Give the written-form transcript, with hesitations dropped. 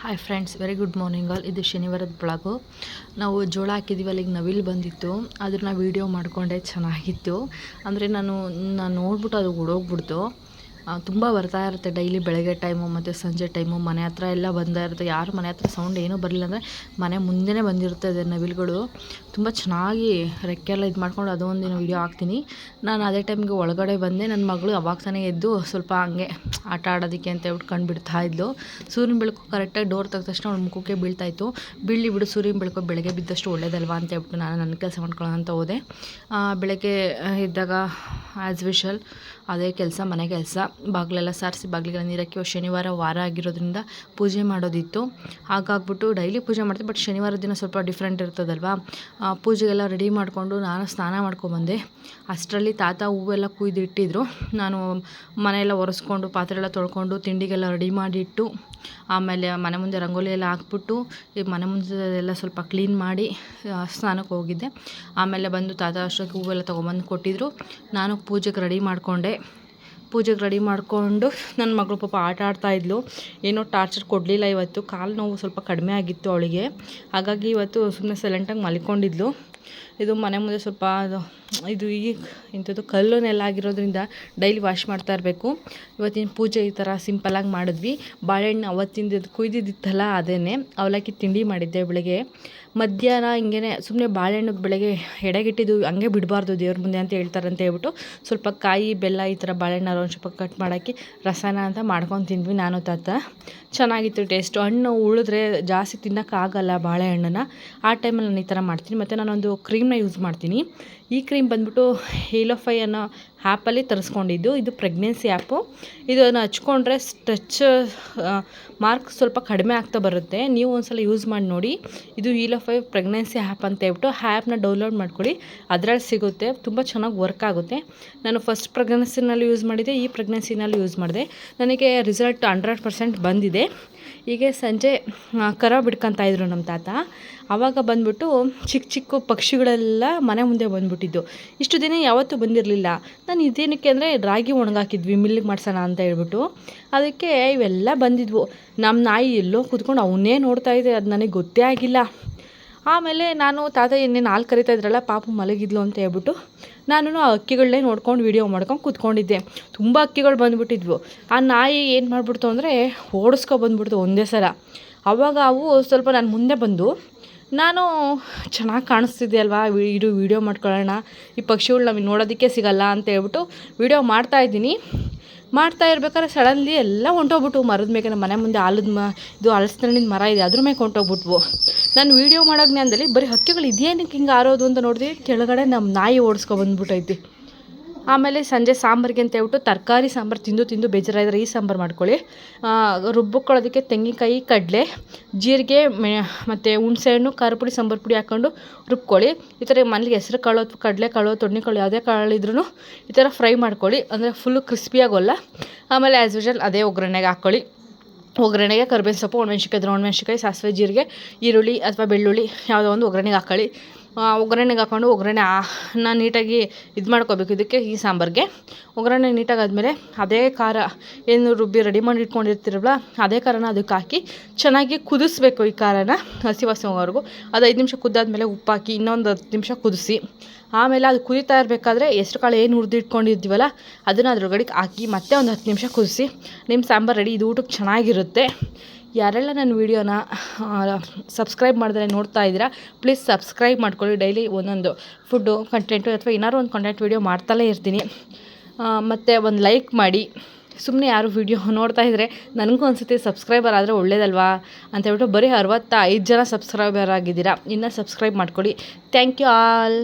Hi friends, very good morning all. ಇದು ಶನಿವಾರದ blog. ನಾವು ಜೋಳ ಹಾಕಿದ್ದೀವಲ್ಲ, ಈಗ ನವಿಲು ಬಂದಿತ್ತು, ಅದನ್ನ ವೀಡಿಯೋ ಮಾಡಿಕೊಂಡೆ. ಚೆನ್ನಾಗಿತ್ತು. ಅಂದರೆ ನಾನು ನೋಡ್ಬಿಟ್ಟು ಅದು ಓಡೋಗ್ಬಿಡ್ತು. ತುಂಬ ಬರ್ತಾ ಇರುತ್ತೆ ಡೈಲಿ ಬೆಳಗ್ಗೆ ಟೈಮು ಮತ್ತು ಸಂಜೆ ಟೈಮು. ಮನೆ ಹತ್ರ ಎಲ್ಲ ಬಂದೇ ಇರುತ್ತೆ. ಯಾರು ಮನೆ ಹತ್ರ ಸೌಂಡ್ ಏನೂ ಬರಲಿಲ್ಲ ಅಂದರೆ ಮನೆ ಮುಂದೆನೇ ಬಂದಿರ್ತದೆ ನವಿಲುಗಳು. ತುಂಬ ಚೆನ್ನಾಗಿ ರೆಕ್ಕೆಲ್ಲ ಇದು ಮಾಡ್ಕೊಂಡು ಅದೊಂದಿನ ವೀಡಿಯೋ ಹಾಕ್ತೀನಿ. ನಾನು ಅದೇ ಟೈಮ್ಗೆ ಒಳಗಡೆ ಬಂದೆ. ನನ್ನ ಮಗಳು ಅವಾಗ ತಾನೇ ಎದ್ದು ಸ್ವಲ್ಪ ಹಂಗೆ ಆಟ ಆಡೋದಕ್ಕೆ ಅಂತ ಹೇಳ್ಬಿಟ್ಟು ಕಣ್ಣು ಬಿಡ್ತಾ ಇದ್ಲು. ಸೂರ್ಯನ ಬೆಳಕು ಕರೆಕ್ಟಾಗಿ ಡೋರ್ ತೆಗೆದ ತಕ್ಷಣ ಅವ್ಳ ಮುಖಕ್ಕೆ ಬೀಳ್ತಾಯಿತ್ತು. ಬೀಳಿ ಬಿಡು, ಸೂರ್ಯನ ಬೆಳಕು ಬೆಳಗ್ಗೆ ಬಿದ್ದಷ್ಟು ಒಳ್ಳೇದಲ್ವಾ ಅಂತ ಹೇಳ್ಬಿಟ್ಟು ನಾನು ನನ್ನ ಕೆಲಸ ಮಾಡ್ಕೊಳ್ಳೋ ಅಂತ ಹೋದೆ. ಬೆಳಗ್ಗೆ ಇದ್ದಾಗ ಆ್ಯಸ್ ಯೂಶುವಲ್ ಅದೇ ಕೆಲಸ, ಮನೆ ಕೆಲಸ. ಬಾಗಿಲೆಲ್ಲ ಸಾರಿಸಿ ಬಾಗಿಲಿಗೆಲ್ಲ ನೀರಕ್ಕೆ ಶನಿವಾರ ವಾರ ಆಗಿರೋದ್ರಿಂದ ಪೂಜೆ ಮಾಡೋದಿತ್ತು. ಹಾಗಾಗ್ಬಿಟ್ಟು ಡೈಲಿ ಪೂಜೆ ಮಾಡ್ತೀವಿ, ಬಟ್ ಶನಿವಾರ ದಿನ ಸ್ವಲ್ಪ ಡಿಫ್ರೆಂಟ್ ಇರ್ತದಲ್ವಾ. ಪೂಜೆಗೆಲ್ಲ ರೆಡಿ ಮಾಡಿಕೊಂಡು ನಾನು ಸ್ನಾನ ಮಾಡ್ಕೊಬಂದೆ. ಅಷ್ಟರಲ್ಲಿ ತಾತ ಹೂವೆಲ್ಲ ಕುಯ್ದಿಟ್ಟಿದ್ರು. ನಾನು ಮನೆಯೆಲ್ಲ ಒರೆಸ್ಕೊಂಡು ಪಾತ್ರೆ ಎಲ್ಲ ತೊಳ್ಕೊಂಡು ತಿಂಡಿಗೆಲ್ಲ ರೆಡಿ ಮಾಡಿಟ್ಟು, ಆಮೇಲೆ ಮನೆ ಮುಂದೆ ರಂಗೋಲಿ ಎಲ್ಲ ಹಾಕ್ಬಿಟ್ಟು ಈ ಮನೆ ಮುಂದೆ ಎಲ್ಲ ಸ್ವಲ್ಪ ಕ್ಲೀನ್ ಮಾಡಿ ಸ್ನಾನಕ್ಕೆ ಹೋಗಿದ್ದೆ. ಆಮೇಲೆ ಬಂದು ತಾತ ಅಷ್ಟೊತ್ತಿಗೆ ಹೂವೆಲ್ಲ ತೊಗೊಂಬಂದು ಕೊಟ್ಟಿದ್ದರು. ನಾನು ಪೂಜೆಗೆ ರೆಡಿ ಮಾಡಿಕೊಂಡೆ. ಪೂಜೆಗೆ ರೆಡಿ ಮಾಡಿಕೊಂಡು ನನ್ನ ಮಗಳು ಪಾಪ ಆಟ ಆಡ್ತಾಯಿದ್ಲು. ಏನೋ ಟಾರ್ಚರ್ ಕೊಡಲಿಲ್ಲ ಇವತ್ತು. ಕಾಲು ನೋವು ಸ್ವಲ್ಪ ಕಡಿಮೆ ಆಗಿತ್ತು ಅವಳಿಗೆ. ಹಾಗಾಗಿ ಇವತ್ತು ಸುಮ್ಮನೆ ಸೈಲೆಂಟಾಗಿ ಮಲ್ಕೊಂಡಿದ್ಲು. ಇದು ಮನೆ ಮುಂದೆ ಸ್ವಲ್ಪ ಇದು ಈಗ ಇಂಥದ್ದು ಕಲ್ಲು ನೆಲ ಆಗಿರೋದ್ರಿಂದ ಡೈಲಿ ವಾಶ್ ಮಾಡ್ತಾ ಇರಬೇಕು. ಇವತ್ತಿನ ಪೂಜೆ ಈ ಥರ ಸಿಂಪಲಾಗಿ ಮಾಡಿದ್ವಿ. ಬಾಳೆಹಣ್ಣು ಅವತ್ತಿಂದ ಕುಯ್ದಿದ್ದಿತ್ತಲ್ಲ, ಅದೇನೆ ಅವಲಕ್ಕಿ ತಿಂಡಿ ಮಾಡಿದ್ದೆ ಬೆಳಗ್ಗೆ. ಮಧ್ಯಾಹ್ನ ಹಿಂಗೇ ಸುಮ್ಮನೆ ಬಾಳೆಹಣ್ಣು ಬೆಳಗ್ಗೆ ಎಡೆಗಿಟ್ಟಿದ್ದು ಹಂಗೆ ಬಿಡಬಾರ್ದು ದೇವ್ರ ಮುಂದೆ ಅಂತ ಹೇಳ್ತಾರೆ ಅಂತ ಹೇಳ್ಬಿಟ್ಟು ಸ್ವಲ್ಪ ಕಾಯಿ ಬೆಲ್ಲ ಈ ಥರ ಬಾಳೆಹಣ್ಣು ಒಂದು ಸ್ವಲ್ಪ ಕಟ್ ಮಾಡೋಕ್ಕೆ ರಸನ ಅಂತ ಮಾಡ್ಕೊಂಡು ತಿಂದ್ವಿ ನಾನು ತಾತ. ಚೆನ್ನಾಗಿತ್ತು ಟೇಸ್ಟು. ಹಣ್ಣು ಉಳಿದ್ರೆ ಜಾಸ್ತಿ ತಿನ್ನೋಕ್ಕಾಗಲ್ಲ ಬಾಳೆಹಣ್ಣನ್ನು. ಆ ಟೈಮಲ್ಲಿ ನಾನು ಈ ಥರ ಮಾಡ್ತೀನಿ. ಮತ್ತು ನಾನೊಂದು ಕ್ರೀಮ್ನ ಯೂಸ್ ಮಾಡ್ತೀನಿ. ಈ ಕ್ರೀಮ್ ಬಂದ್ಬಿಟ್ಟು ಹೇಲೋಫೈ ಅನ್ನೋ ಆ್ಯಪಲ್ಲಿ ತರಿಸ್ಕೊಂಡಿದ್ದು. ಇದು ಪ್ರೆಗ್ನೆನ್ಸಿ ಆ್ಯಪು. ಇದನ್ನು ಹಚ್ಕೊಂಡ್ರೆ ಸ್ಟ್ರೆಚ್ ಮಾರ್ಕ್ ಸ್ವಲ್ಪ ಕಡಿಮೆ ಆಗ್ತಾ ಬರುತ್ತೆ. ನೀವು ಒಂದ್ಸಲ ಯೂಸ್ ಮಾಡಿ ನೋಡಿ. ಇದು ಹೇಲೋಫೈ ಪ್ರೆಗ್ನೆನ್ಸಿ ಆ್ಯಪ್ ಅಂತ ಹೇಳ್ಬಿಟ್ಟು ಆ್ಯಪ್ನ ಡೌನ್ಲೋಡ್ ಮಾಡ್ಕೊಳ್ಳಿ. ಅದರಲ್ಲಿ ಸಿಗುತ್ತೆ. ತುಂಬ ಚೆನ್ನಾಗಿ ವರ್ಕ್ ಆಗುತ್ತೆ. ನಾನು ಫಸ್ಟ್ ಪ್ರೆಗ್ನೆನ್ಸಿನಲ್ಲಿ ಯೂಸ್ ಮಾಡಿದ್ದೆ, ಈ ಪ್ರೆಗ್ನೆನ್ಸಿನಲ್ಲಿ ಯೂಸ್ ಮಾಡಿದೆ. ನನಗೆ ರಿಸಲ್ಟ್ 100% ಬಂದಿದೆ. ಹೀಗೆ ಸಂಜೆ ಕರ ಬಿಡ್ಕೊತಾಯಿದ್ರು ನಮ್ಮ ತಾತ. ಆವಾಗ ಬಂದ್ಬಿಟ್ಟು ಚಿಕ್ಕ ಚಿಕ್ಕ ಪಕ್ಷಿಗಳೆಲ್ಲ ಮನೆ ಮುಂದೆ ಬಂದ್ಬಿಟ್ಟಿದ್ದು. ಇಷ್ಟು ದಿನ ಯಾವತ್ತೂ ಬಂದಿರಲಿಲ್ಲ. ನಾನು ಇದೇನಕ್ಕೆ ಅಂದರೆ ರಾಗಿ ಒಣಗಾಕಿದ್ವಿ ಮಿಲ್ಲಿಗೆ ಮಾಡ್ಸೋಣ ಅಂತ ಹೇಳ್ಬಿಟ್ಟು, ಅದಕ್ಕೆ ಇವೆಲ್ಲ ಬಂದಿದ್ವು. ನಮ್ಮ ನಾಯಿ ಎಲ್ಲೋ ಕೂತ್ಕೊಂಡು ಅವನ್ನೇ ನೋಡ್ತಾ ಇದೆ. ಅದು ನನಗೆ ಗೊತ್ತೇ ಆಗಿಲ್ಲ. ಆಮೇಲೆ ನಾನು ತಾತ ಇನ್ನೇನು ಹಾಲು ಕರಿತಾ ಇದ್ರಲ್ಲ, ಪಾಪು ಮಲಗಿದ್ಲು ಅಂತ ಹೇಳ್ಬಿಟ್ಟು ನಾನು ಆ ಅಕ್ಕಿಗಳನ್ನೇ ನೋಡ್ಕೊಂಡು ವೀಡಿಯೋ ಮಾಡ್ಕೊಂಡು ಕೂತ್ಕೊಂಡಿದ್ದೆ. ತುಂಬ ಅಕ್ಕಿಗಳು ಬಂದುಬಿಟ್ಟಿದ್ವು. ಆ ನಾಯಿ ಏನು ಮಾಡಿಬಿಡ್ತು ಅಂದರೆ ಓಡಿಸ್ಕೊಬಂದ್ಬಿಡ್ತು ಒಂದೇ ಸಲ. ಆವಾಗ ಅವು ಸ್ವಲ್ಪ ನನ್ನ ಮುಂದೆ ಬಂದು, ನಾನು ಚೆನ್ನಾಗಿ ಕಾಣಿಸ್ತಿದ್ದೆ ಅಲ್ವಾ, ಇದು ವೀಡಿಯೋ ಮಾಡ್ಕೊಳ್ಳೋಣ, ಈ ಪಕ್ಷಿಗಳು ನಮಗೆ ನೋಡೋದಕ್ಕೆ ಸಿಗಲ್ಲ ಅಂತ ಹೇಳ್ಬಿಟ್ಟು ವೀಡಿಯೋ ಮಾಡ್ತಾ ಇರ್ಬೇಕಾದ್ರೆ ಸಡನ್ಲಿ ಎಲ್ಲ ಹೊಂಟೋಗ್ಬಿಟ್ಟು ಮರದ ಮೇಲೆ. ನಮ್ಮ ಮನೆ ಮುಂದೆ ಇದು ಹಲಸಿನಹಣ್ಣಿನ ಮರ ಇದೆ, ಅದ್ರ ಮೇಲೆ ಹೊಂಟೋಗ್ಬಿಟ್ವು. ನಾನು ವೀಡಿಯೋ ಮಾಡೋ ಜ್ಞಾನದಲ್ಲಿ ಬರೀ ಹಕ್ಕಿಗಳು ಇದೇನಕ್ಕೆ ಹಿಂಗೆ ಆರೋದು ಅಂತ ನೋಡಿದ್ವಿ. ಕೆಳಗಡೆ ನಮ್ಮ ನಾಯಿ ಓಡಿಸ್ಕೊಬಂದ್ಬಿಟ್ಟೈತಿ. ಆಮೇಲೆ ಸಂಜೆ ಸಾಂಬಾರಿಗೆ ಅಂತ ಹೇಳ್ಬಿಟ್ಟು ತರಕಾರಿ ಸಾಂಬಾರು ತಿಂದು ಬೇಜಾರಾದರೆ ಈ ಸಾಂಬಾರು ಮಾಡ್ಕೊಳ್ಳಿ. ರುಬ್ಬಿಕೊಳ್ಳೋದಕ್ಕೆ ತೆಂಗಿನಕಾಯಿ, ಕಡಲೆ, ಜೀರಿಗೆ ಮತ್ತು ಹುಣಸೆಹಣ್ಣು, ಖಾರ ಪುಡಿ, ಸಾಂಬಾರು ಪುಡಿ ಹಾಕ್ಕೊಂಡು ರುಬ್ಕೊಳ್ಳಿ. ಈ ಥರ ಮನೇಲಿ ಹೆಸರು ಕಾಳು ಅಥವಾ ಕಡಲೆ ಕಾಳು, ತೊಣ್ಣೆ ಕಾಳು ಯಾವುದೇ ಕಾಳಿದ್ರೂ ಈ ಥರ ಫ್ರೈ ಮಾಡ್ಕೊಳ್ಳಿ. ಅಂದರೆ ಫುಲ್ಲು ಕ್ರಿಸ್ಪಿಯಾಗೋಲ್ಲ. ಆಮೇಲೆ ಆ್ಯಸ್ ಯೂಶುವಲ್ ಅದೇ ಒಗ್ಗರಣೆಗೆ ಹಾಕ್ಕೊಳ್ಳಿ. ಒಗ್ಗರಣೆಗೆ ಕರಿಬೇವಿನ ಸೊಪ್ಪು, ಒಣಮೆಣ್ಸಿಕಾಯಿ, ಸಾಸಿವೆ, ಜೀರಿಗೆ, ಈರುಳ್ಳಿ ಅಥವಾ ಬೆಳ್ಳುಳ್ಳಿ ಯಾವುದೋ ಒಂದು ಒಗ್ಗರಣೆಗೆ ಹಾಕ್ಕೊಳ್ಳಿ. ಒಗ್ಗರಣೆಗೆ ಹಾಕ್ಕೊಂಡು ಒಗ್ಗರಣೆನ ನೀಟಾಗಿ ಇದು ಮಾಡ್ಕೋಬೇಕು. ಇದಕ್ಕೆ ಈ ಸಾಂಬಾರಿಗೆ ಒಗ್ಗರಣೆ ನೀಟಾಗಿ ಆದಮೇಲೆ ಅದೇ ಖಾರ ಏನು ರುಬ್ಬಿ ರೆಡಿ ಮಾಡಿ ಇಟ್ಕೊಂಡಿರ್ತೀರಲ್ಲ, ಅದೇ ಖಾರನ ಅದಕ್ಕೆ ಹಾಕಿ ಚೆನ್ನಾಗಿ ಕುದಿಸ್ಬೇಕು. ಈ ಖಾರನ ಹಸಿ ವಾಸನೆ ಹೋಗೋವರೆಗೂ. ಅದು 5 ನಿಮಿಷ ಕುದ್ದಾದ್ಮೇಲೆ ಉಪ್ಪು ಹಾಕಿ ಇನ್ನೊಂದು 10 ನಿಮಿಷ ಕುದಿಸಿ. ಆಮೇಲೆ ಅದು ಕುದೀತಾ ಇರಬೇಕಾದ್ರೆ ಹೆಸ್ರು ಕಾಳು ಏನು ಹುರಿದಿಟ್ಕೊಂಡಿರ್ತೀವಲ್ಲ ಅದನ್ನು ಅದ್ರೊಳಗಡೆ ಹಾಕಿ ಮತ್ತೆ ಒಂದು 10 ನಿಮಿಷ ಕುದಿಸಿ ನಿಮ್ಮ ಸಾಂಬಾರು ರೆಡಿ. ಇದು ಊಟಕ್ಕೆ ಚೆನ್ನಾಗಿರುತ್ತೆ. ಯಾರೆಲ್ಲ ನನ್ನ ವೀಡಿಯೋನ ಸಬ್ಸ್ಕ್ರೈಬ್ ಮಾಡಿದ್ರೆ ನೋಡ್ತಾ ಇದ್ದೀರಾ, ಪ್ಲೀಸ್ ಸಬ್ಸ್ಕ್ರೈಬ್ ಮಾಡ್ಕೊಳ್ಳಿ. ಡೈಲಿ ಒಂದೊಂದು ಫುಡ್ಡು ಕಂಟೆಂಟು ಅಥವಾ ಏನಾದ್ರು ಒಂದು ಕಂಟೆಂಟ್ ವೀಡಿಯೋ ಮಾಡ್ತಲೇ ಇರ್ತೀನಿ. ಮತ್ತು ಒಂದು ಲೈಕ್ ಮಾಡಿ. ಸುಮ್ಮನೆ ಯಾರು ವೀಡಿಯೋ ನೋಡ್ತಾ ಇದ್ದರೆ ನನಗೂ ಅನಿಸುತ್ತೆ ಸಬ್ಸ್ಕ್ರೈಬರ್ ಆದರೆ ಒಳ್ಳೇದಲ್ವಾ ಅಂತ ಹೇಳ್ಬಿಟ್ಟು. ಬರೀ 65 ಜನ ಸಬ್ಸ್ಕ್ರೈಬರ್ ಆಗಿದ್ದೀರಾ. ಇನ್ನೂ ಸಬ್ಸ್ಕ್ರೈಬ್ ಮಾಡ್ಕೊಳ್ಳಿ. Thank you all.